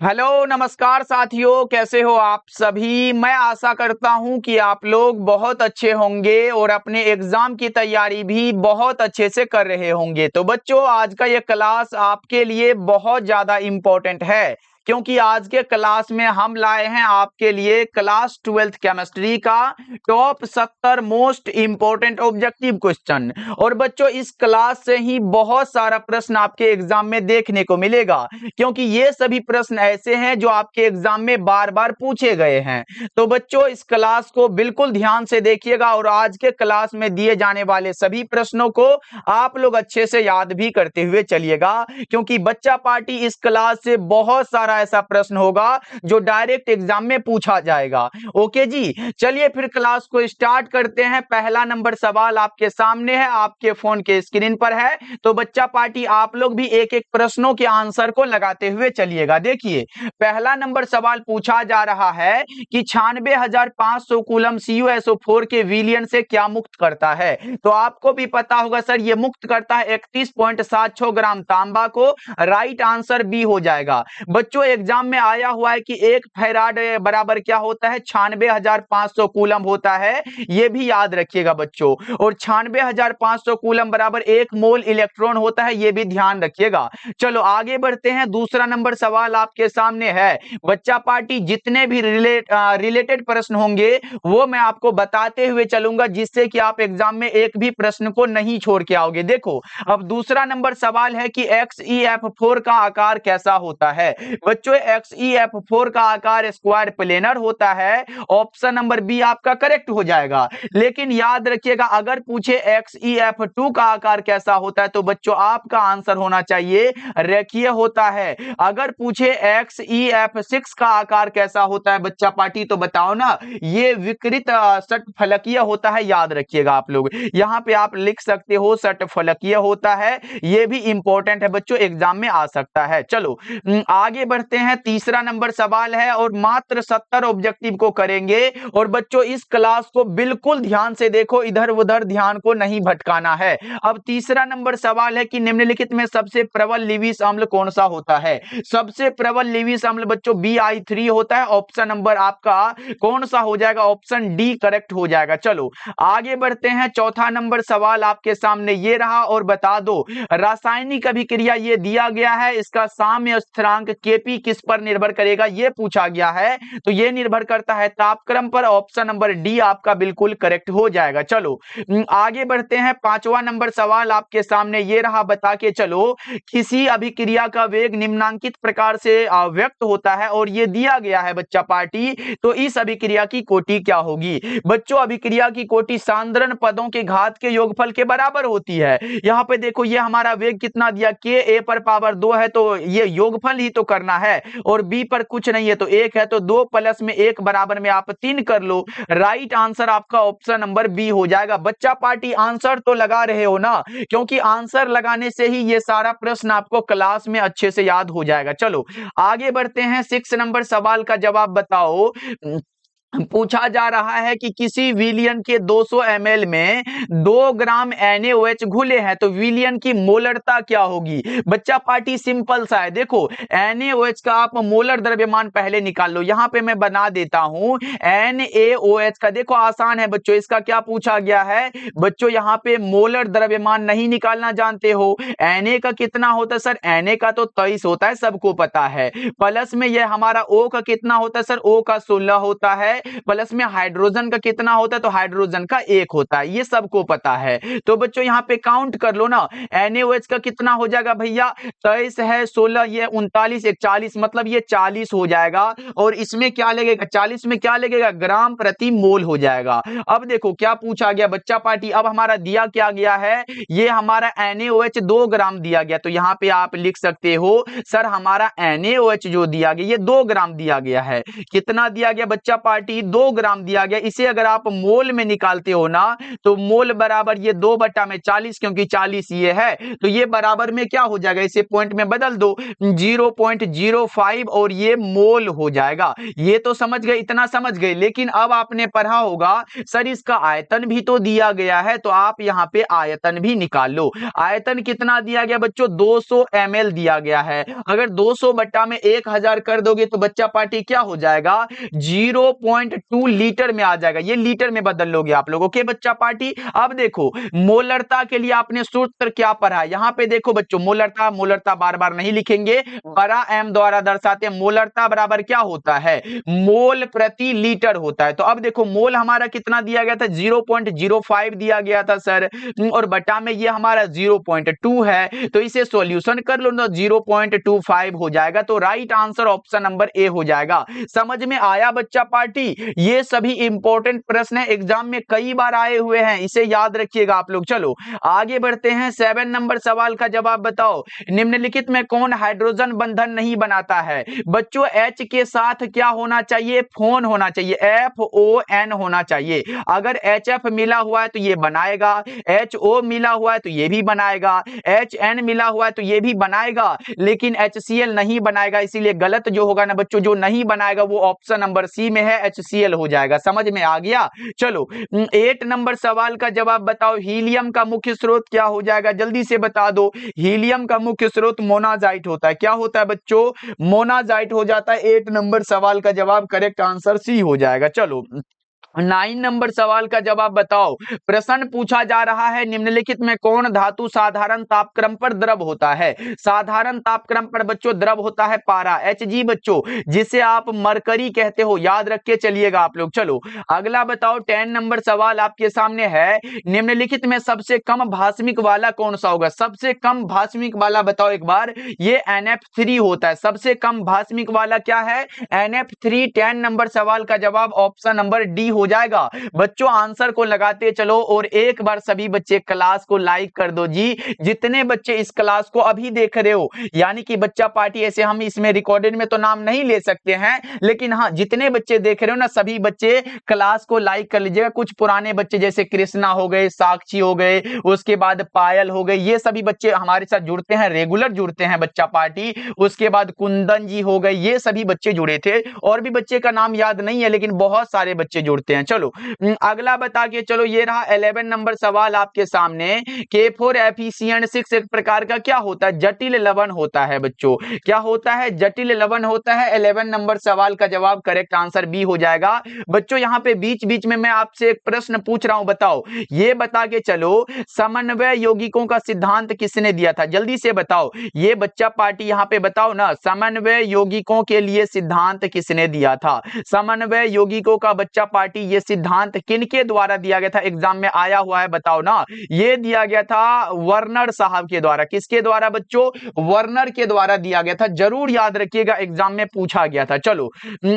Hello नमस्कार साथियों, कैसे हो आप सभी। मैं आशा करता हूं कि आप लोग बहुत अच्छे होंगे और अपने एग्जाम की तैयारी भी बहुत अच्छे से कर रहे होंगे। तो बच्चों, आज का ये क्लास आपके लिए बहुत ज़्यादा इम्पोर्टेंट है, क्योंकि आज के क्लास में हम लाए हैं आपके लिए क्लास 12th केमिस्ट्री का top 70 most important objective question. और बच्चों, इस क्लास से ही बहुत सारा प्रश्न आपके एग्जाम में देखने को मिलेगा, क्योंकि ये सभी प्रश्न ऐसे हैं जो आपके एग्जाम में बार बार पूछे गए हैं। तो बच्चों, इस क्लास को बिल्कुल ध्यान से देखिएगा और आज के क्लास में दिए जाने वाले सभी प्रश्नों को आप लोग अच्छे से याद भी करते हुए चलिएगा, क्योंकि बच्चा पार्टी इस क्लास से बहुत सारा ऐसा प्रश्न होगा जो डायरेक्ट एग्जाम में पूछा जाएगा। ओके जी, चलिए फिर क्लास को स्टार्ट करते हैं। पहला नंबर सवाल आपके सामने है, आपके फोन के स्क्रीन पर है। तो बच्चा पार्टी आप लोग भी एक एक प्रश्नों के आंसर को लगाते हुए चलिएगा। देखिए, पहला नंबर सवाल पूछा जा रहा है कि 96,500 कूलम CuSO4 के विलयन से क्या मुक्त करता है। तो आपको भी पता होगा सर, ये मुक्त करता है 31.76 ग्राम तांबा को। राइट आंसर बी हो जाएगा। बच्चों, एग्जाम में आया हुआ है कि 1 फैराड बराबर क्या होता है, 96,500 कूलम होता है। ये भी याद रखिएगा बच्चों। और 96,500 कूलम बराबर 1 मोल इलेक्ट्रॉन होता है, ये भी ध्यान रखिएगा। चलो आगे बढ़ते हैं। दूसरा नंबर सवाल आपके सामने है। बच्चा पार्टी जितने भी रिलेटेड प्रश्न होंगे वो मैं आपको बताते हुए चलूंगा, जिससे कि आप एग्जाम में एक भी प्रश्न को नहीं छोड़ के आओगे। देखो, अब दूसरा नंबर सवाल है कि XeF4 का आकार कैसा होता है। बच्चों, XeF4 का आकार स्क्वायर प्लेनर होता है। ऑप्शन नंबर बी आपका करेक्ट हो जाएगा। लेकिन याद रखिएगा, अगर पूछे XeF2 का आकार कैसा होता है तो बच्चों आपका आंसर होना चाहिए रेखीय होता है। अगर पूछे XeF6 का आकार कैसा होता है बच्चा पार्टी, तो बताओ ना, ये विकृत षटफलकीय होता है। याद रखिएगा आप लोग, यहां पे आप लिख सकते हो षटफलकीय होता है। ये भी इंपॉर्टेंट है बच्चों, एग्जाम में आ सकता है। चलो आगे बढ़ते हैं। तीसरा नंबर सवाल है और मात्र 70 ऑब्जेक्टिव को करेंगे। और बच्चों, इस क्लास को बिल्कुल ध्यान से देखो, इधर उधर ध्यान को नहीं भटकाना है। अब तीसरा नंबर सवाल है कि निम्नलिखित में सबसे प्रबल लिविस अम्ल कौन सा होता है। सबसे प्रबल लिविस अम्ल बच्चों BI3 होता है। ऑप्शन नंबर आपका कौन सा हो जाएगा, ऑप्शन डी करेक्ट हो जाएगा। चलो आगे बढ़ते हैं। चौथा नंबर सवाल आपके सामने ये रहा और बता दो, रासायनिक अभिक्रिया ये दिया गया है, इसका साम्य स्थिरांक Kp किस पर निर्भर करेगा, ये पूछा गया है। तो ये निर्भर करता है तापक्रम पर। ऑप्शन नंबर डी आपका बिल्कुल करेक्ट हो जाएगा। चलो आगे बढ़ते हैं। पांचवा नंबर सवाल आपके सामने ये रहा, बता के चलो, किसी अभिक्रिया का वेग निम्नांकित प्रकार से व्यक्त होता है और ये दिया गया है बच्चा पार्टी। तो इस अभिक्रिया की कोटि क्या होगी। बच्चों, अभिक्रिया की कोटि सांद्रण पदों के घात के योगफल के बराबर होती है। यहाँ पे देखो, ये हमारा वेग कितना दिया, Ka पर पावर 2 है, तो ये योगफल ही तो करना है। और b पर कुछ नहीं है तो 1 है, तो 2 प्लस में 1 बराबर में आप 3 कर लो। राइट आंसर आपका ऑप्शन नंबर बी हो जाएगा। बच्चा पार्टी आंसर तो लगा रहे हो ना, क्योंकि आंसर लगाने से ही ये सारा प्रश्न आपको क्लास में अच्छे से याद हो जाएगा। चलो आगे बढ़ते हैं। 6 नंबर सवाल का जवाब बताओ। पूछा जा रहा है कि किसी विलियन के 200 ml में 2 ग्राम NaOH घुले हैं, तो विलियन की मोलरता क्या होगी। बच्चा पार्टी सिंपल सा है। देखो, NaOH का आप मोलर द्रव्यमान पहले निकाल लो। यहां पे मैं बना देता हूं NaOH का। देखो आसान है बच्चों, इसका क्या पूछा गया है। बच्चों, यहां पे मोलर द्रव्यमान नहीं निकालना जानते हो। Na का कितना होता है सर, Na का तो 23 होता है, सबको पता है। प्लस में यह हमारा O का कितना होता है सर, O का 16 होता है। प्लस में हाइड्रोजन का कितना होता है, तो हाइड्रोजन का 1 होता है, ये सबको पता है। तो बच्चों यहाँ पे काउंट कर लो ना, NaOH का कितना हो जाएगा भैया, 23 है, 16, ये 39, 41, मतलब ये 40 हो जाएगा। और इसमें क्या लगेगा, 40 में क्या लगेगा, ग्राम प्रति मोल हो जाएगा। अब देखो क्या पूछा गया बच्चा पार्टी, अब हमारा दिया क्या गया है, ये हमारा NaOH 2 ग्राम दिया गया। तो यहाँ पे आप लिख सकते हो सर, हमारा NaOH जो दिया गया ये 2 ग्राम दिया गया है। कितना दिया गया बच्चा पार्टी, पार्टी 2 ग्राम दिया गया, इसे अगर आप मोल में निकालते हो ना तो मोल बराबर ये 2/40, क्योंकि 40 ये है तो ये बराबर में क्या हो जाएगा, इसे पॉइंट में बदल दो 0.05 और ये मोल हो जाएगा। ये तो समझ गए, इतना समझ गए। लेकिन अब आपने पढ़ा होगा सर इसका आयतन भी तो दिया गया है, तो आप यहाँ पे आयतन भी निकाल लो। आयतन कितना दिया गया बच्चों, 200 ml दिया गया है। अगर 200 बट्टा में 1000 कर दोगे तो बच्चा पार्टी क्या हो जाएगा, 0.2 लीटर में आ जाएगा। ये लीटर में बदल लोगे आप लोग। ओके बच्चा पार्टी, अब देखो मोलरता के लिए आपने सूत्र क्या पढ़ा है, यहाँ पे देखो बच्चों मोलरता, मोलरता बार बार नहीं लिखेंगे, बड़ा एम द्वारा दर्शाते हैं। मोलरता बराबर क्या होता है, मोल प्रति लीटर होता है। तो अब देखो मोल हमारा कितना दिया गया था, 0.05 दिया गया था सर, और बटा में ये हमारा 0.2 है, तो इसे सॉल्यूशन कर लो ना, 0.25 हो जाएगा। तो right answer option number A हो जाएगा। समझ में आया बच्चा पार्टी? ये सभी इंपॉर्टेंट प्रश्न है, एग्जाम में कई बार आए हुए हैं, इसे याद रखिएगा आप लोग। चलो आगे बढ़ते हैं। 7 नंबर सवाल का जवाब बताओ, निम्नलिखित में कौन हाइड्रोजन बंधन नहीं बनाता है? बच्चों H के साथ क्या होना चाहिए, फोन होना चाहिए, FON होना चाहिए। अगर HF मिला हुआ है तो ये बनाएगा, HO मिला हुआ है तो ये भी बनाएगा, HN मिला हुआ है तो ये भी बनाएगा, लेकिन HCl नहीं बनाएगा। इसीलिए गलत जो होगा ना बच्चों, जो नहीं बनाएगा वो ऑप्शन नंबर सी में है, HCl हो जाएगा। समझ में आ गया? चलो 8 नंबर सवाल का जवाब बताओ, हीलियम का मुख्य स्रोत क्या हो जाएगा, जल्दी से बता दो। हीलियम का मुख्य स्रोत मोनाजाइट होता है। क्या होता है बच्चों, मोनाजाइट हो जाता है। 8 नंबर सवाल का जवाब करेक्ट आंसर सी हो जाएगा। चलो 9 नंबर सवाल का जवाब बताओ, प्रश्न पूछा जा रहा है निम्नलिखित में कौन धातु साधारण तापक्रम पर द्रव होता है? साधारण तापक्रम पर बच्चों द्रव होता है पारा, Hg बच्चों, जिसे आप मरकरी कहते हो, याद रख के चलिएगा आप लोग। चलो अगला बताओ, 10 नंबर सवाल आपके सामने है, निम्नलिखित में सबसे कम भास्मिक वाला कौन सा होगा? सबसे कम भास्मिक वाला बताओ एक बार, ये NF3 होता है। सबसे कम भास्मिक वाला क्या है, NF3। 10 नंबर सवाल का जवाब ऑप्शन नंबर डी हो जाएगा। बच्चों आंसर को लगाते चलो, और एक बार सभी बच्चे क्लास को लाइक कर दो जी। जितने बच्चे इस क्लास को अभी देख रहे हो, यानी कि बच्चा पार्टी, ऐसे हम इसमें रिकॉर्डेड में तो नाम नहीं ले सकते हैं, लेकिन हाँ जितने बच्चे देख रहे हो ना, सभी बच्चे क्लास को लाइक कर लीजिएगा। कुछ पुराने बच्चे जैसे कृष्णा हो गए, साक्षी हो गए, उसके बाद पायल हो गए, ये सभी बच्चे हमारे साथ जुड़ते हैं, रेगुलर जुड़ते हैं बच्चा पार्टी। उसके बाद कुंदन जी हो गए, ये सभी बच्चे जुड़े थे। और भी बच्चे का नाम याद नहीं है, लेकिन बहुत सारे बच्चे जुड़ते हैं। चलो अगला बता के चलो, ये रहा 11 नंबर सवाल आपके सामने। K4FeCN6 एक प्रकार का क्या होता है, जटिल लवण होता है बच्चों। क्या होता है, जटिल लवण होता है। 11 नंबर सवाल का जवाब करेक्ट आंसर बी हो जाएगा। बच्चों यहाँ पे बीच बीच में मैं आपसे एक प्रश्न पूछ रहा हूं, बताओ, ये बता के चलो, समन्वय यौगिकों का सिद्धांत किसने दिया था? जल्दी से बताओ ये बच्चा पार्टी, यहाँ पे बताओ ना, समन्वय यौगिकों के लिए सिद्धांत किसने दिया था? समन्वय यौगिकों का बच्चा पार्टी ये सिद्धांत किनके द्वारा दिया गया था? एग्जाम में आया हुआ है, बताओ ना। ये दिया गया था वर्नर साहब के द्वारा। किसके द्वारा बच्चों? वर्नर के द्वारा दिया गया था। जरूर याद रखिएगा, एग्जाम में पूछा गया था। चलो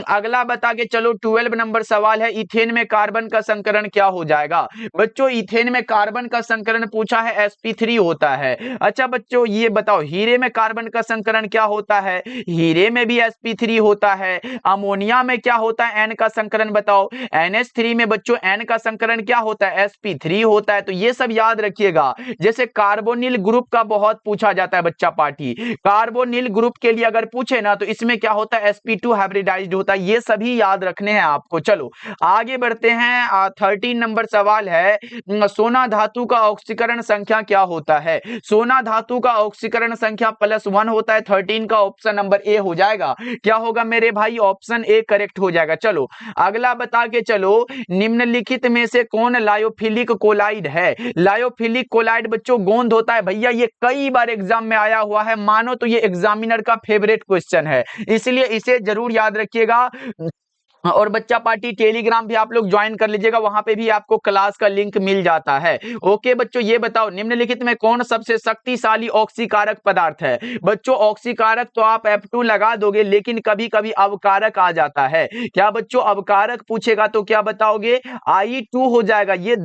अगला बता के चलो, 12 नंबर सवाल है, इथेन में कार्बन का संकरण क्या हो जाएगा? बच्चों इथेन में कार्बन का संकरण पूछा है, sp3 होता है। अच्छा बच्चों ये बताओ, हीरे में कार्बन का संकरण क्या होता है? हीरे में भी sp3 होता है। अमोनिया में क्या होता है, n का संकरण बताओ। NH3 में बच्चों n का संकरण क्या होता है, sp3 होता है। तो ये सब याद रखिएगा। जैसे कार्बोनिल ग्रुप का बहुत पूछा जाता है बच्चा पार्टी, कार्बोनिल ग्रुप के लिए अगर पूछे ना तो इसमें क्या होता है, sp2 हाइब्रिडाइज्ड होता है। ये सभी याद रखने हैं आपको। चलो आगे बढ़ते हैं। 13 नंबर सवाल है, सोना धातु का ऑक्सीकरण संख्या क्या होता है? सोना धातु का ऑक्सीकरण संख्या +1 होता है। 13 का ऑप्शन नंबर ए हो जाएगा। क्या होगा मेरे भाई, ऑप्शन ए करेक्ट हो जाएगा। चलो अगला बता के चलो, निम्नलिखित में से कौन लायोफिलिक कोलाइड है? लायोफिलिक कोलाइड बच्चों गोंद होता है भैया। ये कई बार एग्जाम में आया हुआ है, मानो तो ये एग्जामिनर का फेवरेट क्वेश्चन है, इसलिए इसे जरूर याद रखिएगा। और बच्चा पार्टी टेलीग्राम भी आप लोग ज्वाइन कर लीजिएगा, वहां पे भी आपको क्लास का लिंक मिल जाता है। ओके बच्चों ये बताओ, निम्नलिखित में कौन सबसे शक्तिशाली ऑक्सीकारक पदार्थ है? बच्चों ऑक्सीकारक तो आप F2 लगा दोगे, लेकिन कभी कभी अवकारक आ जाता है। क्या बच्चों, अवकारक पूछेगा तो क्या बताओगे, I2 हो जाएगा। ये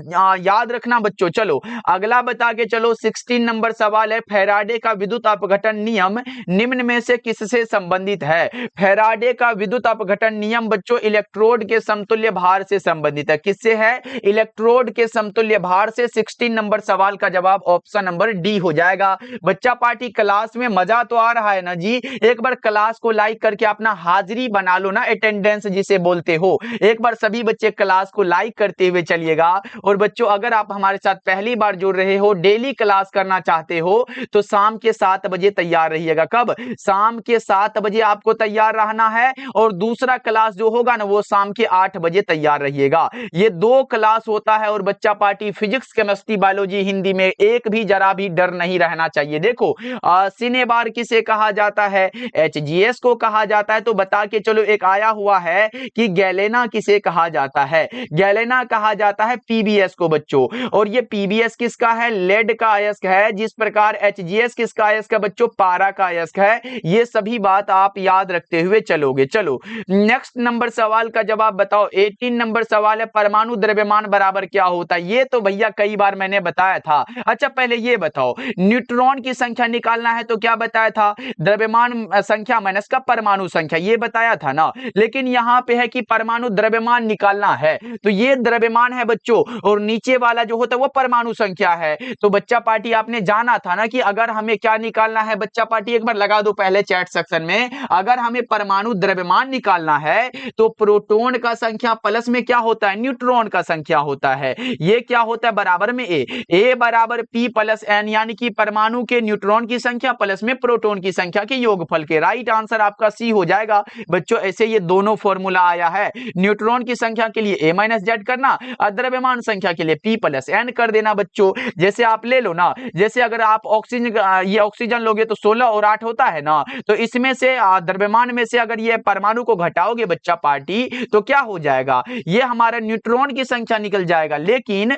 याद रखना बच्चों। चलो अगला बता के चलो, 16 नंबर सवाल है, फैराडे का विद्युत अपघटन नियम निम्न में से किससे संबंधित है? फैराडे का विद्युत अपघटन नियम बच्चों इलेक्ट्रोड के समतुल्य भार से संबंधित है। किससे है? इलेक्ट्रोड के समतुल्य भार से। 16 नंबर सवाल का जवाब ऑप्शन नंबर डी हो जाएगा। बच्चा पार्टी क्लास में मजा तो आ रहा है ना जी? एक बार क्लास को लाइक करके अपना हाजिरी बना लो ना, अटेंडेंस जिसे बोलते हो। एक बार सभी बच्चे क्लास को लाइक करते हुए चलिएगा। और बच्चों अगर आप हमारे साथ पहली बार जुड़ रहे हो, डेली क्लास करना चाहते हो, तो शाम के 7 बजे तैयार रहिएगा। कब? शाम के 7 बजे आपको तैयार रहना है। और दूसरा क्लास जो होगा ना वो शाम के 8 बजे तैयार रहिएगा। ये 2 क्लास होता है। और बच्चा party physics, chemistry, biology, Hindi में एक भी जरा भी डर नहीं रहना चाहिए। देखो सिनेबार किसे कहा जाता है? HGS को कहा जाता है। तो बता के चलो, एक आया हुआ है कि गैलेना किसे कहा जाता है? गैलेना कहा जाता है PBS को बच्चों। और ये PBS किसका है? लेड का अयस्क है। जिस प्रकार HGS किसका अयस्क है बच्चों? पारा का अयस्क है। ये सभी बात आप याद रखते हुए चलोगे। चलो नेक्स्ट नंबर सवाल का जवाब बताओ। 18 नंबर सवाल है, परमाणु द्रव्यमान बराबर क्या होता है? ये तो भैया कई बार मैंने बताया था। अच्छा पहले ये बताओ, न्यूट्रॉन की संख्या निकालना है तो क्या बताया था? द्रव्यमान संख्या माइनस का परमाणु संख्या, ये बताया था ना। लेकिन यहां पे है कि परमाणु द्रव्यमान निकालना है, तो ये द्रव्यमान है बच्चों, और नीचे वाला जो होता है वो परमाणु संख्या है। तो बच्चा पार्टी आपने जाना था ना कि अगर हमें क्या निकालना है? बच्चा पार्टी एक बार लगा दो पहले चैट सेक्शन में, अगर हमें परमाणु द्रव्यमान निकालना है तो प्रोटॉन का संख्या प्लस में क्या होता है? न्यूट्रॉन का संख्या होता है। ये क्या होता है? बराबर में ए बराबर P प्लस N, यानी कि परमाणु के न्यूट्रॉन की संख्या प्लस में प्रोटॉन की संख्या के योगफल के। राइट आंसर आपका सी हो जाएगा बच्चों। ऐसे ये दोनों फॉर्मूला आया है। न्यूट्रॉन की संख्या के लिए A माइनस जेड करना, और द्रव्यमान संख्या के लिए P प्लस N कर देना बच्चों। जैसे आप ले लो ना, जैसे अगर आप ये ऑक्सीजन लोगे तो 16 और 8 होता है ना, तो इसमें से द्रव्यमान में से अगर ये परमाणु को घटाओगे बच्चा पार्टी तो क्या हो जाएगा? ये हमारा न्यूट्रॉन की संख्या निकल जाएगा। लेकिन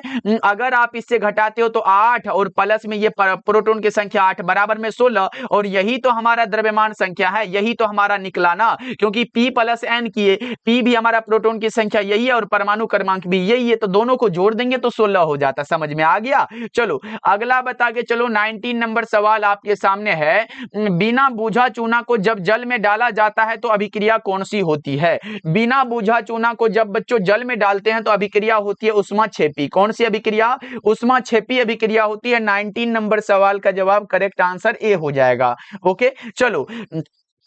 अगर आप इससे घटाते हो तो 8 और प्लस में ये प्रोटॉन की संख्या 8 बराबर में 16, और यही तो हमारा द्रव्यमान संख्या है, यही तो हमारा निकला ना। क्योंकि P प्लस N किए, P भी हमारा प्रोटॉन की संख्या यही है और परमाणु क्रमांक भी यही है, तो दोनों को जोड़ देंगे तो 16 हो जाता। समझ में आ गया? चलो अगला बता के चलो। 19 नंबर सवाल आपके सामने है, बिना बूझा चूना को जब जल में डाला जाता है तो अभिक्रिया कौन सी होती है? बिना बूझा चूना को जब बच्चों जल में डालते हैं तो अभिक्रिया होती है उष्माक्षेपी। कौन सी अभिक्रिया? उष्माक्षेपी अभिक्रिया होती है। 19 नंबर सवाल का जवाब करेक्ट आंसर ए हो जाएगा। ओके चलो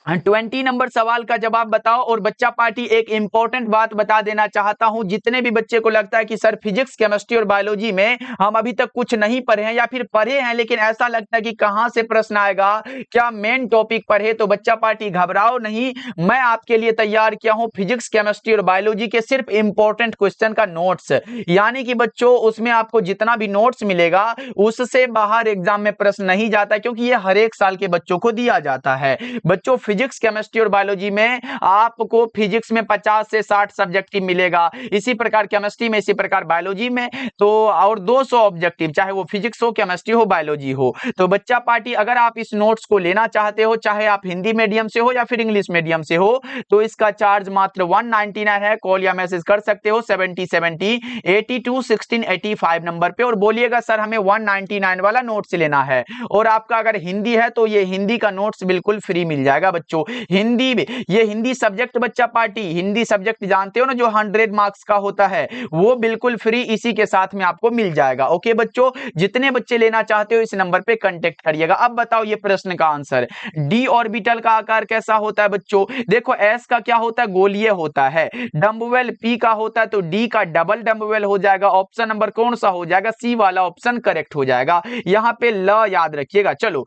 20 नंबर सवाल का जवाब बताओ। और बच्चा पार्टी एक इंपॉर्टेंट बात बता देना चाहता हूं, जितने भी बच्चे को लगता है कि सर फिजिक्स, केमिस्ट्री और बायोलॉजी में हम अभी तक कुछ नहीं पढ़े हैं, या फिर पढ़े हैं लेकिन ऐसा लगता है कि कहां से प्रश्न आएगा, क्या मेन टॉपिक पढ़े, तो बच्चा पार्टी घबराओ नहीं। मैं आपके लिए तैयार किया हूं फिजिक्स, केमिस्ट्री और बायोलॉजी के सिर्फ इंपॉर्टेंट क्वेश्चन का नोट्स। यानी कि बच्चों उसमें आपको जितना भी नोट्स मिलेगा उससे बाहर एग्जाम में प्रश्न नहीं जाता, क्योंकि यह हर एक साल के बच्चों को दिया जाता है। बच्चों फिजिक्स, केमिस्ट्री और बायोलॉजी में आपको फिजिक्स में 50 से 60 सब्जेक्टिव मिलेगा, इसी प्रकार केमिस्ट्री में, इसी प्रकार बायोलॉजी में तो और 200 ऑब्जेक्टिव, चाहे वो फिजिक्स हो, केमिस्ट्री हो, बायोलॉजी हो। तो बच्चा पार्टी अगर आप इस नोट्स को लेना चाहते हो, चाहे आप हिंदी मीडियम से हो या फिर इंग्लिश मीडियम से हो, तो इसका चार्ज मात्र 199 है। कॉल या मैसेज कर सकते हो 7070 82 16 85 नंबर पे, और बोलिएगा सर हमें 199 वाला नोट्स लेना है। और आपका अगर हिंदी है तो ये हिंदी का नोट्स बिल्कुल फ्री मिल जाएगा बच्चों। हिंदी में ये हिंदी सब्जेक्ट बच्चा पार्टी, हिंदी सब्जेक्ट जानते हो ना जो 100 मार्क्स का होता है, वो बिल्कुल फ्री इसी के साथ में आपको मिल जाएगा। ओके बच्चों, जितने बच्चे लेना चाहते हो इस नंबर पे कांटेक्ट करिएगा। अब बताओ ये प्रश्न का आंसर, डी ऑर्बिटल का आकार कैसा होता है बच्चों? देखो एस का क्या होता है? गोलीय होता है। डम्बवेल पी का होता है तो डी का डबल डम्बवेल हो जाएगा। ऑप्शन नंबर कौन सा हो जाएगा? सी वाला ऑप्शन करेक्ट हो जाएगा। यहां पे ल याद रखिएगा। चलो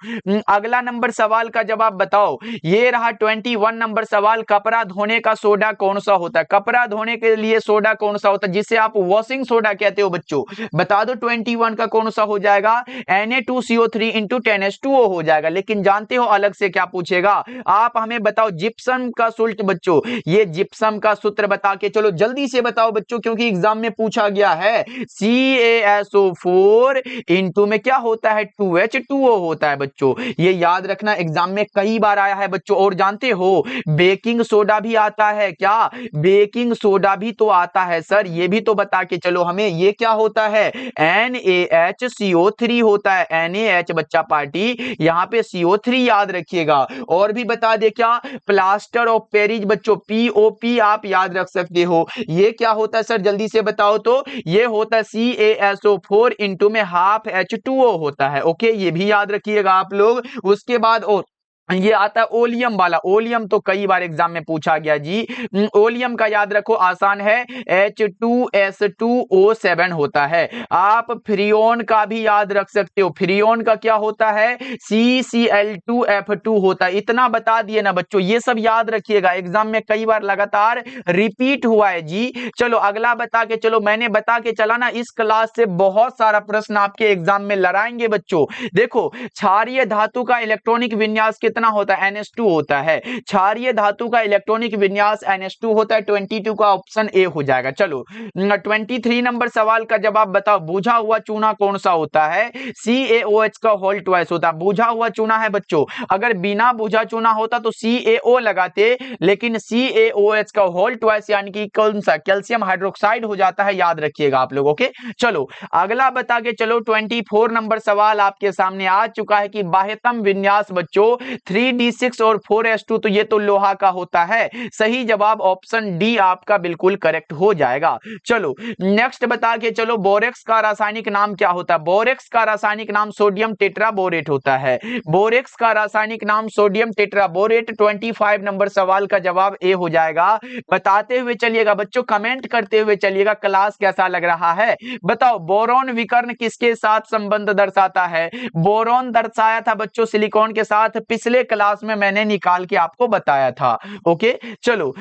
अगला नंबर सवाल का जवाब बताओ। ये रहा 21 नंबर सवाल, कपड़ा धोने का सोडा कौन सा होता है? कपड़ा धोने के लिए सोडा कौन सा होता है जिसे आप वॉशिंग सोडा कहते हो बच्चों? बता दो 21 का कौन सा हो जाएगा? Na2CO3 × 10H2O हो जाएगा। लेकिन जानते हो अलग से क्या पूछेगा? आप हमें बताओ जिप्सम का सूत्र बच्चों, ये जिप्सम का सूत्र बता के चलो जल्दी से बताओ बच्चों, क्योंकि एग्जाम में पूछा गया है। CaSO4 इंटू में क्या होता है? 2H2O होता है बच्चों। ये याद रखना, एग्जाम में कई बार आया है बच्चों। बच्चों। और जानते हो बेकिंग सोडा भी आता है क्या? बेकिंग सोडा भी तो आता है सर, ये भी तो बता के चलो हमें। ये क्या होता है? NaHCO3 होता है। NaH बच्चा पार्टी, यहाँ पे CO3 याद रखिएगा। और भी बता दे क्या? प्लास्टर ऑफ पेरिस बच्चों, POP आप याद रख सकते हो। ये क्या होता है सर, जल्दी से बताओ तो? ये होता है CaSO4 इंटू में हाफ H2O होता है। ओके, ये भी याद रखिएगा आप लोग। उसके बाद और ये आता है ओलियम वाला। ओलियम तो कई बार एग्जाम में पूछा गया जी। ओलियम का याद रखो, आसान है, H2S2O7 होता है। आप फ्रियोन का भी याद रख सकते हो। फ्रियोन का क्या होता है? CCl2F2 होता है। इतना बता दिए ना बच्चों, ये सब याद रखिएगा, एग्जाम में कई बार लगातार रिपीट हुआ है जी। चलो अगला बता के चलो। मैंने बता के चला ना, इस क्लास से बहुत सारा प्रश्न आपके एग्जाम में लड़ाएंगे बच्चों। देखो, क्षारीय धातु का इलेक्ट्रॉनिक विन्यास कितना होता है? NH2 होता है। क्षारीय धातु का इलेक्ट्रॉनिक विन्यास NH2 होता है। 22 का ऑप्शन ए हो जाएगा। चलो 23 नंबर सवाल का जवाब बताओ। बुझा हुआ चूना कौन सा होता है? CaOH का होल ट्वाइस होता है। बुझा हुआ चूना है बच्चों। अगर बिना बुझा चूना होता तो CaO लगाते, लेकिन CaOH का होल ट्वाइस यानी कि कौन सा? कैल्शियम हाइड्रोक्साइड हो जाता है, याद रखिएगा आप लोग। ओके, चलो अगला बता के चलो। 24 नंबर सवाल आपके सामने आ चुका है कि बाह्यतम विन्यास बच्चों 3D6 और 4S2, तो ये तो लोहा का होता है। सही जवाब ऑप्शन डी आपका बिल्कुल करेक्ट हो जाएगा। चलो नेक्स्ट बता के चलो। बोरेक्स का रासायनिक नाम क्या होता है? बोरेक्स का रासायनिक नाम सोडियम टेट्राबोरेट होता है। बोरेक्स का रासायनिक नाम सोडियम टेट्राबोरेट। 25 नंबर सवाल का जवाब ए हो जाएगा। बताते हुए चलिएगा बच्चों, कमेंट करते हुए चलिएगा क्लास कैसा लग रहा है। बताओ बोरॉन विकर्ण किसके साथ संबंध दर्शाता है? बोरॉन दर्शाया था बच्चों सिलिकॉन के साथ, पिछले क्लास में मैंने निकाल के आपको बताया था। ओके, चलो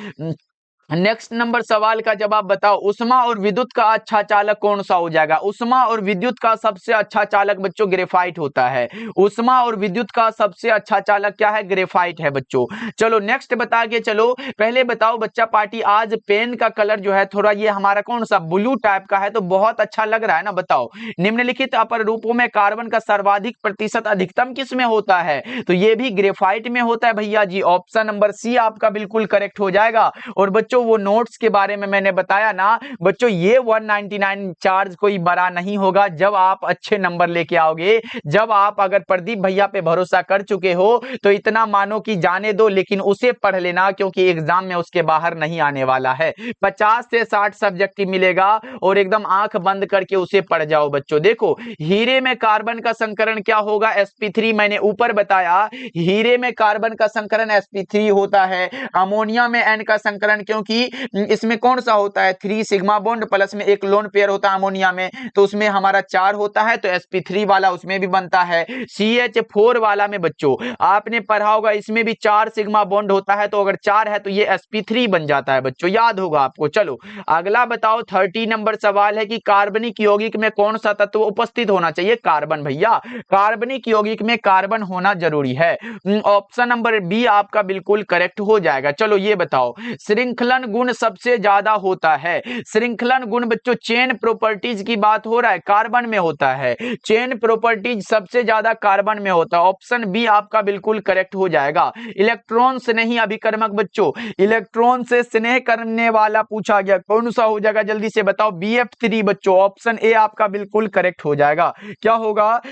नेक्स्ट नंबर सवाल का जवाब बताओ। उष्मा और विद्युत का अच्छा चालक कौन सा हो जाएगा? उष्मा और विद्युत का सबसे अच्छा चालक बच्चों ग्रेफाइट होता है। उष्मा और विद्युत का सबसे अच्छा चालक क्या है? ग्रेफाइट है बच्चों। चलो नेक्स्ट बता के चलो। पहले बताओ बच्चा पार्टी, आज पेन का कलर जो है थोड़ा ये हमारा कौन सा? ब्लू टाइप का है, तो बहुत अच्छा लग रहा है ना। बताओ निम्नलिखित अपर रूपों में कार्बन का सर्वाधिक प्रतिशत अधिकतम किस में होता है? तो ये भी ग्रेफाइट में होता है भैया जी। ऑप्शन नंबर सी आपका बिल्कुल करेक्ट हो जाएगा। और बच्चों वो नोट्स के बारे में मैंने बताया ना बच्चों, ये 199 चार्ज कोई बड़ा नहीं होगा जब आप अच्छे नंबर लेके आओगे। जब आप अगर प्रदीप भैया पे भरोसा कर चुके हो तो इतना मानो कि जाने दो, लेकिन उसे पढ़ लेना, क्योंकि एग्जाम में उसके बाहर नहीं आने वाला है। 50 से 60 सब्जेक्ट मिलेगा और एकदम आंख बंद करके उसे पढ़ जाओ बच्चों। देखो हीरे में कार्बन का संकरण क्या होगा? sp3। मैंने ऊपर बताया हीरे में कार्बन का संकरण sp3 होता है। अमोनिया में n का संकरण, क्योंकि इसमें कौन सा होता है? 3 सिग्मा बॉन्ड प्लस में एक लोन पेयर होता है अमोनिया में, तो उसमें हमारा 4 होता है, तो sp3 वाला उसमें भी बनता है। CH4 वाला में बच्चों आपने पढ़ा होगा, इसमें भी 4 सिग्मा बॉन्ड होता है, तो अगर 4 है तो ये sp3 बन जाता है बच्चों, याद होगा आपको। चलो अगला बताओ। 30 नंबर सवाल है कि कार्बनिक यौगिक में कौन सा तत्व उपस्थित होना चाहिए? कार्बन भैया। कार्बनिक यौगिक में कार्बन होना जरूरी है। ऑप्शन नंबर बी आपका बिल्कुल करेक्ट हो जाएगा। चलो ये बताओ, श्रृंखलन गुण सबसे ज्यादा होता है। श्रृंखलन गुण बच्चों चेन प्रॉपर्टीज की बात हो रहा है, कार्बन में होता है। चेन प्रॉपर्टीज सबसे ज्यादा कार्बन में होता है। ऑप्शन बी आपका बिल्कुल करेक्ट हो जाएगा। इलेक्ट्रॉन से नहीं अभिकर्मक बच्चों, इलेक्ट्रॉन से स्नेह करने वाला पूछा गया, कौन सा हो जाएगा? जल्दी से बताओ। BF3 बच्चों, ऑप्शन ए आपका बिल्कुल करेक्ट हो जाएगा। क्या होगा?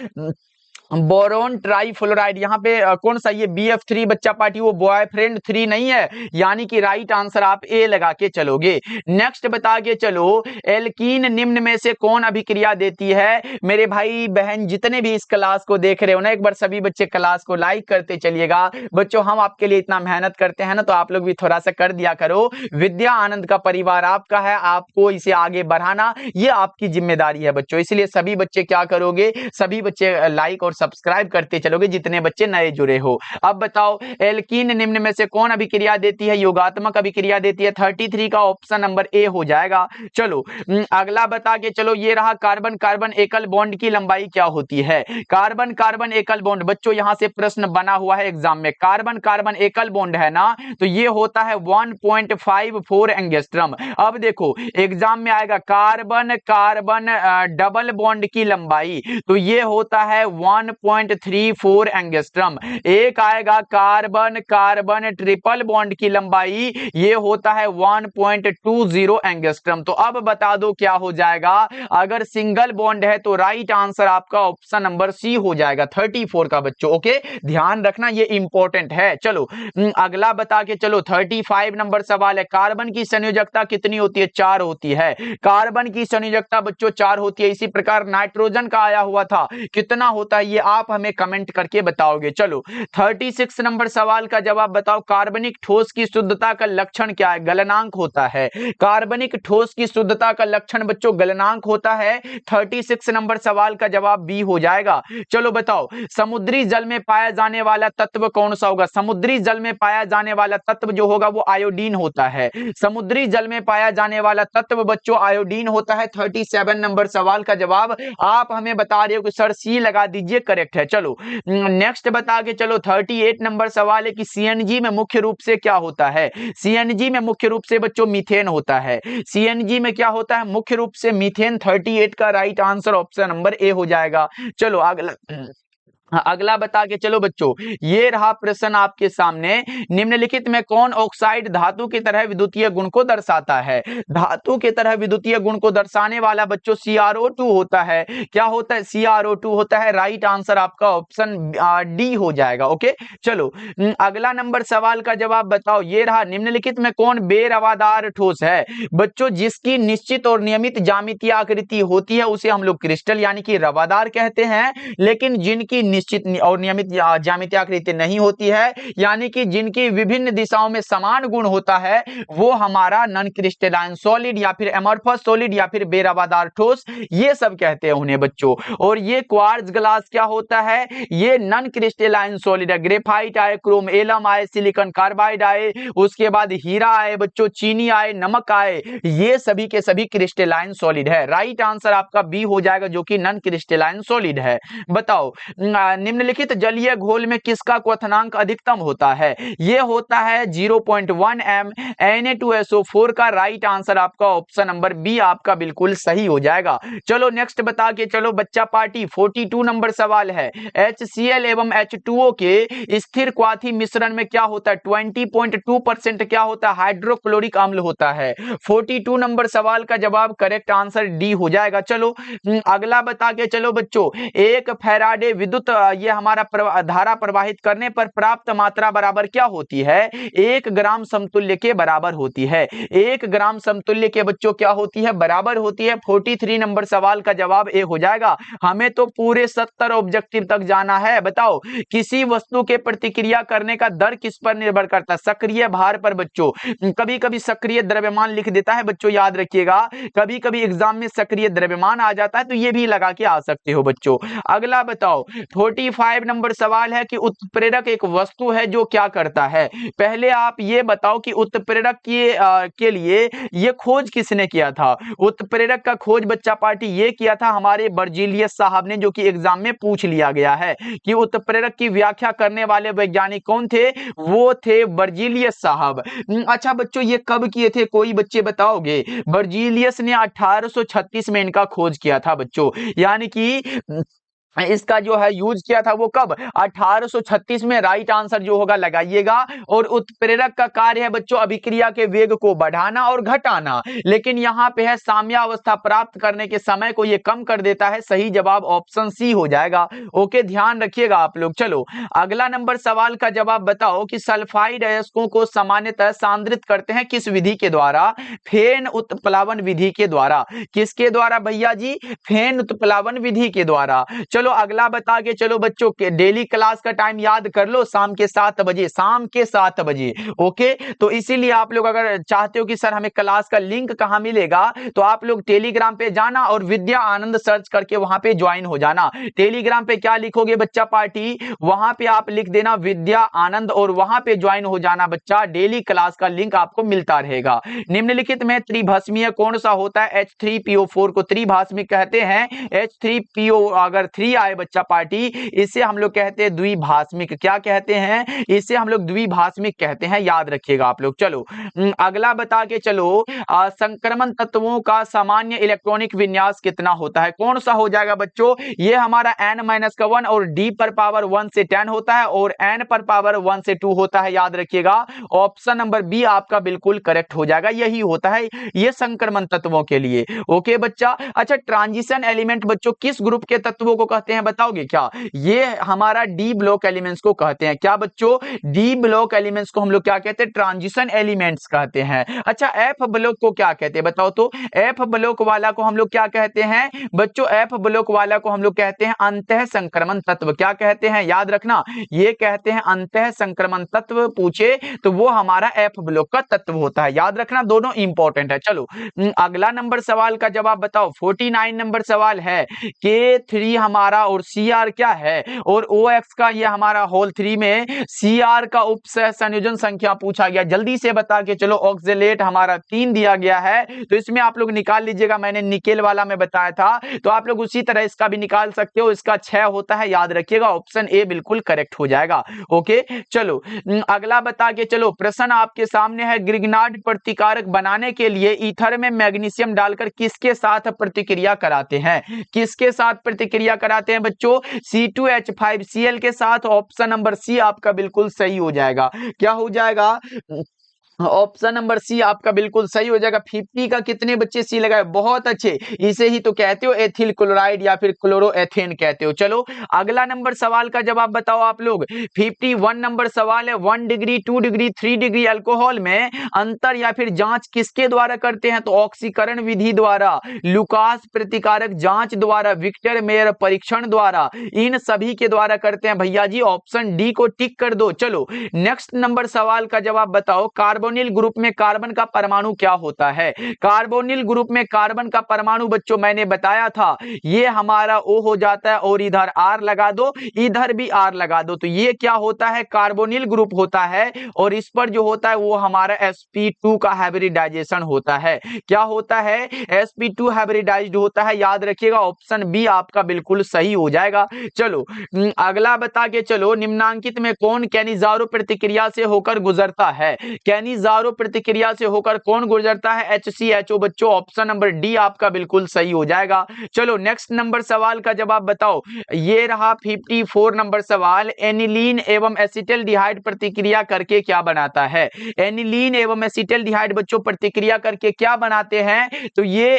Boron trifluoride. यहाँ पे कौन सा? ये BF3 बच्चा पार्टी, वो बॉयफ्रेंड 3 नहीं है, यानी कि राइट आंसर आप ए लगा के चलोगे। नेक्स्ट बता के चलो, एल्कीन निम्न में से कौन अभिक्रिया देती है? मेरे भाई बहन जितने भी इस क्लास को देख रहे हो ना, एक बार सभी बच्चे क्लास को लाइक करते चलिएगा बच्चों। हम आपके लिए इतना मेहनत करते हैं ना, तो आप लोग भी थोड़ा सा कर दिया करो। विद्या आनंद का परिवार आपका है, आपको इसे आगे बढ़ाना ये आपकी जिम्मेदारी है बच्चों। इसलिए सभी बच्चे क्या करोगे? सभी बच्चे लाइक और सब्सक्राइब करते चलोगे जितने बच्चे नए जुड़े हो। अब बताओ, एल्कीन निम्न में से कौन अभिक्रिया देती है? योगात्मक अभिक्रिया देती है। 33 का ऑप्शन नंबर ए हो जाएगा। चलो अगला बता के चलो। ये रहा कार्बन कार्बन एकल बॉन्ड की लंबाई क्या होती है? कार्बन कार्बन एकल बॉन्ड बच्चों, यहां से प्रश्न बना हुआ है एग्जाम में। कार्बन कार्बन एकल बॉन्ड है ना, तो ये होता है 1.54 एंगस्ट्रम। अब देखो एग्जाम में आएगा कार्बन कार्बन डबल बॉन्ड की लंबाई, तो ये होता है 1 1.34 एंगस्ट्रम। एक आएगा कार्बन, कार्बन ट्रिपल बॉन्ड की लंबाई ये होता है 1.20 एंगस्ट्रम। तो अब बता दो क्या हो जाएगा, अगर सिंगल बॉन्ड है तो राइट आंसर आपका ऑप्शन नंबर सी हो जाएगा 34 का बच्चों। ओके, ध्यान रखना ये इंपॉर्टेंट है। चलो अगला बता के चलो 35 नंबर सवाल है, कार्बन की संयोजकता कितनी होती है? 4 होती है। कार्बन की संयोजकता बच्चों 4 होती है। इसी प्रकार नाइट्रोजन का आया हुआ था, कितना होता है ये आप हमें कमेंट करके बताओगे। चलो 36 नंबर सवाल का जवाब बताओ, कार्बनिक ठोस की शुद्धता का लक्षण क्या है? गलनांक होता है। कार्बनिक ठोस की शुद्धता का लक्षण बच्चों गलनांक होता है। 36 नंबर सवाल का जवाब बी हो जाएगा। चलो बताओ, समुद्री जल में पाया जाने वाला तत्व कौन सा होगा? समुद्री जल में पाया जाने वाला तत्व जो होगा वो आयोडीन होता है। समुद्री जल में पाया जाने वाला तत्व बच्चों आयोडीन होता है। 37 नंबर सवाल का जवाब आप हमें बता रहे हो कि सर सी लगा दीजिए, करेक्ट है। चलो नेक्स्ट बता के चलो 38 नंबर सवाल है कि सीएनजी में मुख्य रूप से क्या होता है? सीएनजी में मुख्य रूप से बच्चों मीथेन होता है। सीएनजी में क्या होता है? मुख्य रूप से मीथेन। 38 का right answer option number A हो जाएगा। चलो अगला बता के चलो बच्चों, ये रहा प्रश्न आपके सामने, निम्नलिखित में कौन ऑक्साइड धातु की तरह विद्युतीय गुण को दर्शाता है? धातु की तरह विद्युतीय गुण को दर्शाने वाला बच्चों CrO2 होता है। क्या होता है? CrO2 होता है। राइट आंसर आपका ऑप्शन डी हो जाएगा। ओके, चलो अगला नंबर सवाल का जवाब बताओ, ये रहा, निम्नलिखित में कौन बेरवादार ठोस है? बच्चों जिसकी निश्चित और नियमित ज्यामितीय आकृति होती है उसे हम लोग क्रिस्टल यानी कि रवादार कहते हैं। लेकिन जिनकी निश्चित और नियमित ज्यामितीय आकृति नहीं होती है, यानी कि जिनकी विभिन्न दिशाओं में समान गुण होता है, वो हमारा नॉन क्रिस्टलाइन सॉलिड या फिर एमॉर्फस सॉलिड या फिर बेरवादार ठोस ये सब कहते हैं उन्हें बच्चों। और ये क्वार्ट्ज ग्लास क्या होता है? ये नॉन क्रिस्टलाइन सॉलिड है। ग्रेफाइट आए, क्रोम एलम आए, सिलिकॉन कार्बाइड आए, उसके बाद हीरा आए बच्चों, चीनी आए, नमक आए, ये सभी के सभी क्रिस्टलाइन सॉलिड है। राइट आंसर आपका बी हो जाएगा जो कि नॉन क्रिस्टलाइन सॉलिड है। बताओ निम्नलिखित जलीय घोल में किसका क्वथनांक अधिकतम होता है? यह होता है 0.1 m Na2SO4 का। राइट आंसर आपका ऑप्शन नंबर बी आपका बिल्कुल सही हो जाएगा। चलो नेक्स्ट बता के चलो बच्चा पार्टी, 42 नंबर सवाल है, HCl एवं H2O के स्थिर क्वाथी मिश्रण में क्या होता है? 20.2% क्या होता है? हाइड्रोक्लोरिक अम्ल होता है। 42 नंबर सवाल का जवाब करेक्ट आंसर डी हो जाएगा। चलो अगला बता के चलो बच्चों, एक फैराडे विद्युत ये हमारा धारा प्रवाहित करने पर प्राप्त मात्रा बराबर क्या होती है? 1 ग्राम समतुल्य के बराबर होती है। 1 ग्राम समतुल्य के बच्चों क्या होती है? बराबर होती है। 43 नंबर सवाल का जवाब ए हो जाएगा। हमें तो पूरे 70 ऑब्जेक्टिव तक जाना है। बताओ किसी वस्तु के प्रतिक्रिया करने का दर किस पर निर्भर करता है? सक्रिय भार पर बच्चों। कभी कभी सक्रिय द्रव्यमान लिख देता है बच्चों, याद रखिएगा। कभी कभी एग्जाम में सक्रिय द्रव्यमान आ जाता है तो ये भी लगा के आ सकते हो बच्चों। अगला बताओ 45 नंबर सवाल है कि उत्प्रेरक एक वस्तु है जो क्या करता है? पहले आप ये बताओ कि उत्प्रेरक के लिए ये खोज किसने किया था? उत्प्रेरक का खोज बच्चा पार्टी ये किया था हमारे बर्जीलियस साहब ने, जो कि एग्जाम में पूछ लिया गया है कि उत्प्रेरक की व्याख्या करने वाले वैज्ञानिक कौन थे? वो थे बर्जीलियस साहब। अच्छा बच्चों ये कब किए थे, कोई बच्चे बताओगे? बर्जीलियस ने 1836 में इनका खोज किया था बच्चों, यानी कि इसका जो है यूज किया था वो कब? 1836 में। राइट आंसर जो होगा लगाइएगा। और उत्प्रेरक का कार्य है बच्चों अभिक्रिया के वेग को बढ़ाना और घटाना, लेकिन यहां पे है साम्यावस्था प्राप्त करने के समय को ये कम कर देता है। सही जवाब ऑप्शन सी हो जाएगा। ओके, ध्यान रखिएगा आप लोग। चलो अगला नंबर सवाल का जवाब बताओ कि सल्फाइड अयस्कों को सामान्यतः सांद्रित करते हैं किस विधि के द्वारा? फेन उत्प्लावन विधि के द्वारा। किसके द्वारा भैया जी? फेन उत्प्लावन विधि के द्वारा। चलो अगला बता के चलो बच्चों के डेली क्लास का टाइम याद कर लो, शाम के 7 बजे, शाम के 7 बजे। ओके, तो इसीलिए आप लोग अगर चाहते हो कि सर हमें क्लास का लिंक कहां मिलेगा, तो आप लोग टेलीग्राम पे जाना और विद्या आनंद सर्च करके वहां पे ज्वाइन हो जाना। टेलीग्राम पे क्या लिखोगे बच्चा पार्टी? वहां पे आप लिख देना विद्या आनंद और वहां पे ज्वाइन हो जाना बच्चा। डेली क्लास का लिंक आपको मिलता रहेगा। निम्नलिखित में त्रिभस्मीय कौन सा होता है? H3PO4 को त्रिभास्मिक कहते हैं। H3PO अगर 3 आए बच्चा पार्टी, इसे हम लोग कहते हैं द्विभाषमिक। क्या कहते हैं? इसे हम लोग द्विभाषमिक कहते हैं, याद रखिएगा आप लोग। चलो अगला बता के चलो, संक्रमण तत्वों का सामान्य इलेक्ट्रॉनिक विन्यास कितना होता है? कौन सा हो जाएगा बच्चों? ये हमारा n-1 और d पर पावर 1 से 10 होता है और n पर पावर 1 से 2 होता है, याद रखिएगा। ऑप्शन नंबर बी आपका बिल्कुल करेक्ट हो जाएगा, यही होता है ये संक्रमण तत्वों के लिए। ओके बच्चा। अच्छा, ट्रांजिशन एलिमेंट बच्चों किस ग्रुप के तत्वों को कहते हैं, बताओगे क्या? ये हमारा डी ब्लॉक एलिमेंट्स को कहते हैं। क्या बच्चों? डी ब्लॉक एलिमेंट्स को हम लोग क्या कहते हैं? ट्रांजिशन एलिमेंट्स कहते हैं। अच्छा, एफ ब्लॉक को क्या कहते हैं बताओ तो? एफ ब्लॉक वाला को हम लोग क्या कहते हैं बच्चों? एफ ब्लॉक वाला को हम लोग कहते हैं अंतः संक्रमण तत्व। क्या कहते हैं? याद रखना, ये कहते हैं अंतः संक्रमण तत्व। पूछे तो वो हमारा एफ ब्लॉक का तत्व होता है, याद रखना, दोनों इंपॉर्टेंट है। चलो अगला नंबर सवाल का जवाब बताओ। 49 नंबर सवाल है, K3 हमारा और Cr क्या है, और OX का ये हमारा होल 3 में Cr का उपसह संयोजन संख्या पूछा गया। जल्दी से बता के चलो। ऑक्जेलेट हमारा 3 दिया गया है, तो इसमें आप लोग निकाल लीजिएगा। मैंने निकेल वाला में बताया था, तो आप लोग उसी तरह इसका भी निकाल सकते हो। इसका 6 होता है, याद रखिएगा। ऑप्शन ए बिल्कुल करेक्ट हो जाएगा। ओके, चलो अगला बता के चलो। प्रश्न आपके सामने है, ग्रिग्नार्ड प्रतिकारक बनाने के लिए ईथर में मैग्नीशियम डालकर किसके साथ प्रतिक्रिया कराते हैं? किसके साथ प्रतिक्रिया कराते हैं बच्चों? C2H5Cl के साथ। ऑप्शन नंबर सी आपका बिल्कुल सही हो जाएगा। क्या हो जाएगा? ऑप्शन नंबर सी आपका बिल्कुल सही हो जाएगा। 50 का कितने बच्चे सी लगाए? बहुत अच्छे, इसे ही तो कहते हो एथिल क्लोराइड या फिर क्लोरोएथेन कहते हो। चलो अगला नंबर सवाल का जवाब बताओ आप लोग। 51 नंबर सवाल है, 1 डिग्री 2 डिग्री 3 डिग्री अल्कोहल में अंतर या फिर जांच किसके द्वारा करते हैं? तो ऑक्सीकरण विधि द्वारा, लुकास प्रतिकारक जांच द्वारा, विक्टर मेयर परीक्षण द्वारा, इन सभी के द्वारा करते हैं भैया जी। ऑप्शन डी को टिक कर दो। चलो नेक्स्ट नंबर सवाल का जवाब बताओ। कार्बोनिल ग्रुप में कार्बन का परमाणु क्या होता है? कार्बोनिल ग्रुप में कार्बन का परमाणु बच्चों मैंने बताया था, ये हमारा O हो जाता है, और इधर R लगा दो, इधर भी R लगा दो, तो ये क्या होता है? कार्बोनिल ग्रुप होता है। और इस पर जो होता है वो हमारा sp2 का हाइब्रिडाइजेशन होता है। क्या होता है? sp2 हाइब्रिडाइज्ड होता है, याद रखिएगा। ऑप्शन बी आपका बिल्कुल सही हो जाएगा। चलो अगला बता के चलो। निम्नांकित में कौन कैनिजारो प्रतिक्रिया से होकर गुजरता है? कैनिजारो प्रतिक्रिया से होकर कौन गुजरता है? HCHO बच्चों। ऑप्शन नंबर डी आपका बिल्कुल सही हो जाएगा। चलो नेक्स्ट नंबर सवाल का जवाब बताओ। ये रहा 54 नंबर सवाल। एनिलीन एवं एसिटल्डिहाइड प्रतिक्रिया करके क्या बनाता है? एनिलीन एवं एसिटल्डिहाइड बच्चों प्रतिक्रिया करके क्या बनाते हैं? तो ये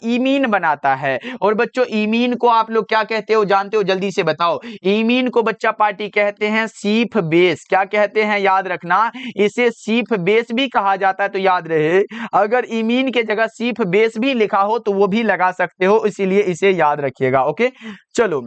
इमीन बनाता है। और बच्चों इमीन को आप लोग क्या कहते हो, जानते हो? जल्दी से बताओ। इमीन को बच्चा पार्टी कहते हैं सीफ बेस। क्या कहते हैं? याद रखना, इसे सीफ बेस भी कहा जाता है, तो याद रहे। अगर इमीन के जगह सीफ बेस भी लिखा हो तो वो भी लगा सकते हो, इसीलिए इसे याद रखिएगा। ओके, चलो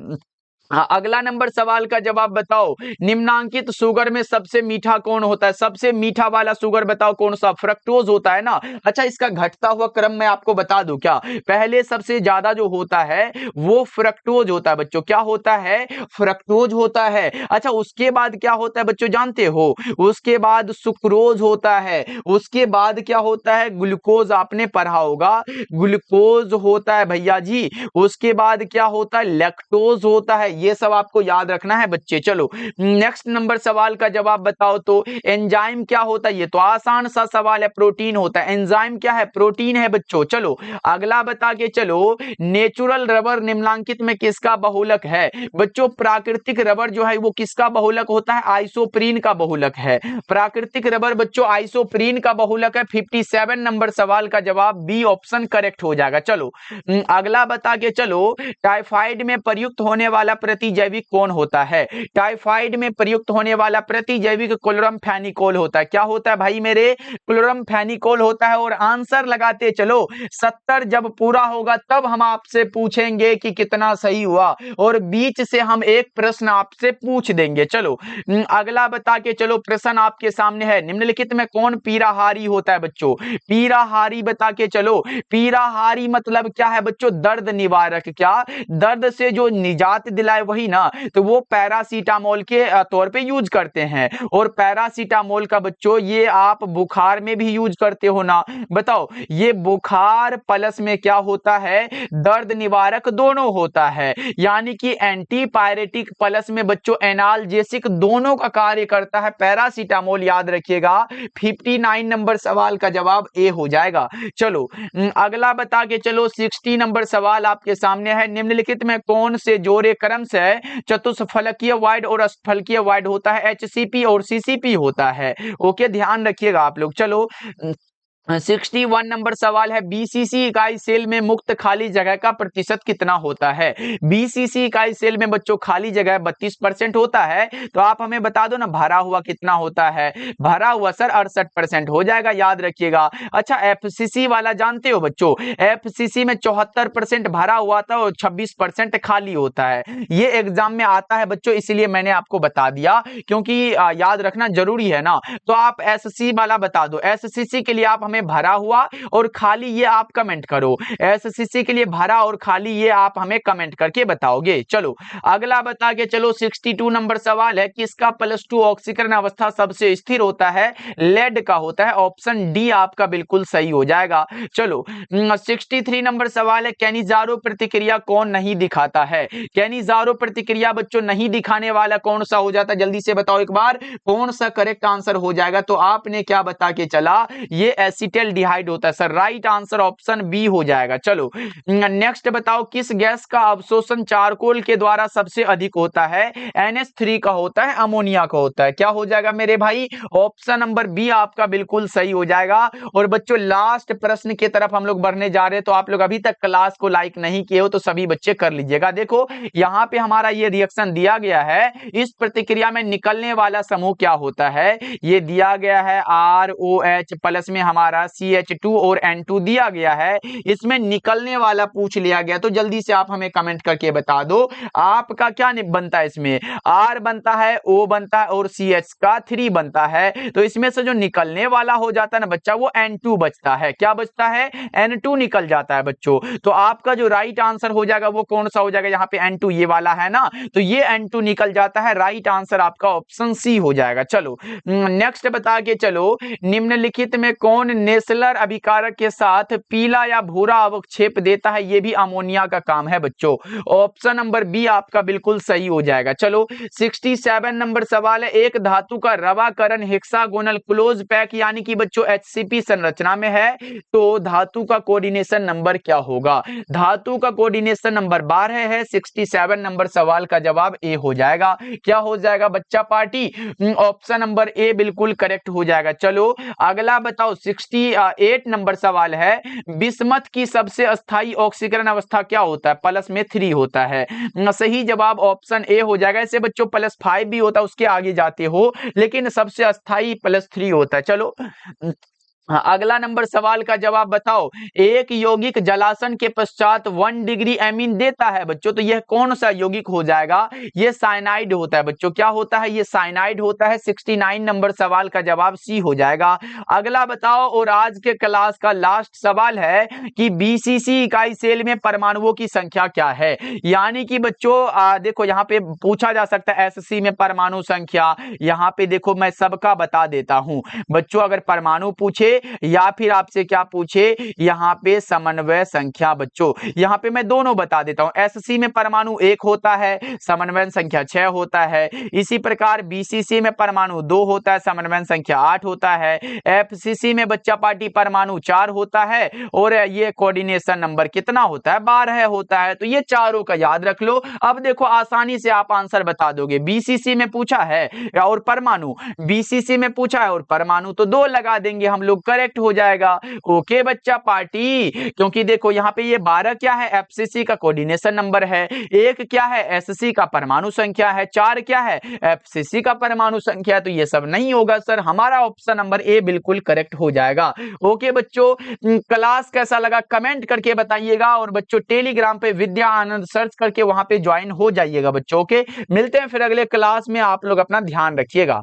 अगला नंबर सवाल का जवाब बताओ। निम्नांकित शुगर में सबसे मीठा कौन होता है? सबसे मीठा वाला शुगर बताओ कौन सा? फ्रक्टोज होता है ना। अच्छा, इसका घटता हुआ क्रम मैं आपको बता दूं क्या? पहले सबसे ज्यादा जो होता है वो फ्रक्टोज होता है बच्चों। क्या होता है? फ्रक्टोज होता है। अच्छा, उसके बाद क्या होता है बच्चों, जानते हो? उसके बाद सुक्रोज होता है। उसके बाद क्या होता है? ग्लूकोज। आपने पढ़ा होगा, ग्लूकोज होता है भैया जी। उसके बाद क्या होता है? लैक्टोज होता है। ये सब आपको याद रखना है बच्चे। चलो नेक्स्ट नंबर सवाल का जवाब बताओ तो। एंजाइम क्या होता है? ये तो आसान सा सवाल है, प्रोटीन होता है। एंजाइम क्या है? प्रोटीन है बच्चों। चलो अगला बता के चलो। नेचुरल रबर निम्नांकित में किसका बहुलक है? बच्चों प्राकृतिक रबर जो है वो किसका बहुलक होता है? आइसोप्रीन का बहुलक है। प्राकृतिक रबर बच्चों आइसोप्रीन का बहुलक है। 57 नंबर सवाल का जवाब बी ऑप्शन करेक्ट हो जाएगा। चलो अगला बता के चलो। टाइफाइड में प्रयुक्त होने वाला प्रतिजैविक कौन होता है? टाइफाइड में प्रयुक्त होने वाला प्रतिजैविक क्लोरमफेनिकोल होता है। क्या होता है भाई मेरे? क्लोरमफेनिकोल होता है। और आंसर लगाते चलो। 70 जब पूरा होगा तब हम आपसे पूछेंगे कि कितना सही हुआ, और बीच से हम एक प्रश्न आपसे पूछ देंगे। चलो अगला बता के चलो। प्रश्न आपके सामने है, निम्नलिखित में कौन पीराहारी होता है बच्चों? पीराहारी बता के चलो। पीराहारी मतलब क्या है बच्चों? दर्द निवारक। क्या? दर्द से जो निजात दिलाए है वही ना, तो वो पैरासीटामोल के तौर पे यूज करते हैं। और पैरासीटामोल का बच्चों ये आप बुखार में भी यूज करते हो ना। बताओ ये बुखार प्लस में क्या होता है, दर्द निवारक दोनों होता है, यानी कि एंटीपायरेटिक प्लस में बच्चों एनाल्जेसिक दोनों का कार्य करता है पैरासीटामोल। याद रखिएगा 59 नंबर सवाल का जवाब ए हो जाएगा। चलो अगला बता के चलो 60 नंबर सवाल आपके सामने है। निम्नलिखित में कौन से जोड़े क्रम से चतुष्फलकीय वाइड और अष्टफलकीय वाइड होता है, एचसीपी और सीसीपी होता है। ओके ध्यान रखिएगा आप लोग। चलो 61 नंबर सवाल है, बीसीसी इकाई सेल में मुक्त खाली जगह का प्रतिशत कितना होता है। बीसीसी इकाई सेल में बच्चों खाली जगह 32% होता है, तो आप हमें बता दो ना भरा हुआ कितना होता है। भरा हुआ सर 68% हो जाएगा, याद रखिएगा। अच्छा एफसीसी वाला जानते हो बच्चों, एफसीसी में 74% भरा हुआ था और 26% खाली होता है। ये एग्जाम में आता है बच्चों, इसीलिए मैंने आपको बता दिया, क्योंकि याद रखना जरूरी है ना। तो आप एससी वाला बता दो, एससीसी के लिए आप हमें भरा हुआ और खाली ये आप कमेंट करो। एससीसी के लिए भरा और खाली ये आप हमें कमेंट करके बताओगे। चलो अगला बता के चलो 62 नंबर सवाल है, किसका +2 ऑक्सीकरण अवस्था सबसे स्थिर होता है। लेड का होता है, ऑप्शन डी आपका बिल्कुल सही हो जाएगा। चलो 63 नंबर सवाल है, कैनिजारो प्रतिक्रिया कौन नहीं दिखाता है। कैनिजारो प्रतिक्रिया बच्चों नहीं दिखाने वाला कौन सा हो जाता है, जल्दी से बताओ एक बार कौन सा करेक्ट आंसर हो जाएगा। तो आपने क्या बता के चला, ये एसिटाल्डिहाइड होता है sir. Right answer option B हो जाएगा। चलो नेक्स्ट बताओ, किस गैस का अवशोषण चारकोल के द्वारा सबसे अधिक होता है। NH3 का होता है, अमोनिया का होता है। क्या हो जाएगा मेरे भाई, ऑप्शन नंबर बी आपका बिल्कुल सही हो जाएगा। और बच्चों लास्ट प्रश्न की तरफ हम लोग बढ़ने जा रहे हैं, तो आप लोग अभी तक क्लास को लाइक नहीं किए हो तो सभी बच्चे कर लीजिएगा। देखो यहाँ पे हमारा ये रिएक्शन दिया गया है, इस प्रतिक्रिया में निकलने वाला समूह क्या होता है, ये दिया गया है ROH प्लस में हमारा CH2 और N2 दिया गया है। इसमें निकलने वाला पूछ लिया गया, तो जल्दी से आप हमें कमेंट करके बता दो आपका क्या बनता है। इसमें R बनता है, O बनता है और CH का 3 बनता है। तो इसमें से जो निकलने वाला हो जाता है ना बच्चा, वो N2 बचता है। क्या बचता है, N2 निकल जाता है बच्चों। तो आपका जो राइट आंसर हो जाएगा वो कौन सा हो जाएगा, यहाँ पे N2 ये वाला है ना, तो ये N2 निकल जाता है। राइट आंसर आपका ऑप्शन सी हो जाएगा। चलो नेक्स्ट बता के चलो, निम्नलिखित में कौन नेसलर अभिकारक के साथ पीला या भूरा अवक्षेप देता है। ये भी अमोनिया का काम है बच्चों। ऑप्शन नंबर बी आपका बिल्कुल सही हो जाएगा। चलो 67 नंबर सवाल है, एक धातु का रवाकरण हेक्सागोनल क्लोज पैक यानी कि बच्चों HCP संरचना में है, तो धातु का कोऑर्डिनेशन नंबर क्या होगा। धातु का कोऑर्डिनेशन नंबर 12 है। 67 नंबर सवाल का जवाब ए हो जाएगा। क्या हो जाएगा बच्चा पार्टी, ऑप्शन नंबर ए बिल्कुल करेक्ट हो जाएगा। चलो अगला बताओ 68 नंबर सवाल है, बिस्मथ की सबसे अस्थाई ऑक्सीकरण अवस्था क्या होता है, प्लस में 3 होता है। सही जवाब ऑप्शन ए हो जाएगा। ऐसे बच्चों +5 भी होता है, उसके आगे जाते हो, लेकिन सबसे अस्थाई +3 होता है। चलो हाँ, अगला नंबर सवाल का जवाब बताओ, एक यौगिक जलासन के पश्चात 1 डिग्री एमीन देता है बच्चों, तो यह कौन सा यौगिक हो जाएगा, ये साइनाइड होता है बच्चों। क्या होता है, ये साइनाइड होता है। 69 नंबर सवाल का जवाब सी हो जाएगा। अगला बताओ, और आज के क्लास का लास्ट सवाल है कि बीसीसी इकाई सेल में परमाणुओं की संख्या क्या है। यानी कि बच्चों देखो यहाँ पे पूछा जा सकता है एससी में परमाणु संख्या, यहाँ पे देखो मैं सबका बता देता हूं बच्चों। अगर परमाणु पूछे या फिर आपसे क्या पूछे, यहाँ पे समन्वय संख्या बच्चों, यहाँ पे मैं दोनों बता देता हूं। एससी में परमाणु 1 होता है, समन्वय संख्या 6 होता है। इसी प्रकार बीसीसी में परमाणु 2 होता है, समन्वय संख्या 8 होता है। एफसीसी में बच्चा पार्टी परमाणु 4 होता है, और ये कोऑर्डिनेशन नंबर कितना होता है, 12 होता है। तो ये चारों का याद रख लो। अब देखो आसानी से आप आंसर बता दोगे। बीसीसी में पूछा है और परमाणु, बीसीसी में पूछा है और परमाणु, तो 2 लगा देंगे हम लोग, करेक्ट हो जाएगा। ओके बच्चा पार्टी, क्योंकि देखो यहाँ पे ये 12 क्या है, एफसीसी का कोऑर्डिनेशन नंबर है, 1 क्या है, एससी का परमाणु संख्या है, 4 क्या है, एफसीसी का परमाणु संख्या। तो ये सब नहीं होगा सर, हमारा ऑप्शन नंबर ए बिल्कुल करेक्ट हो जाएगा। ओके बच्चों, क्लास कैसा लगा कमेंट करके बताइएगा, और बच्चों टेलीग्राम पे विद्या आनंद सर्च करके वहां पे ज्वाइन हो जाइएगा बच्चों। ओके, मिलते हैं फिर अगले क्लास में, आप लोग अपना ध्यान रखिएगा।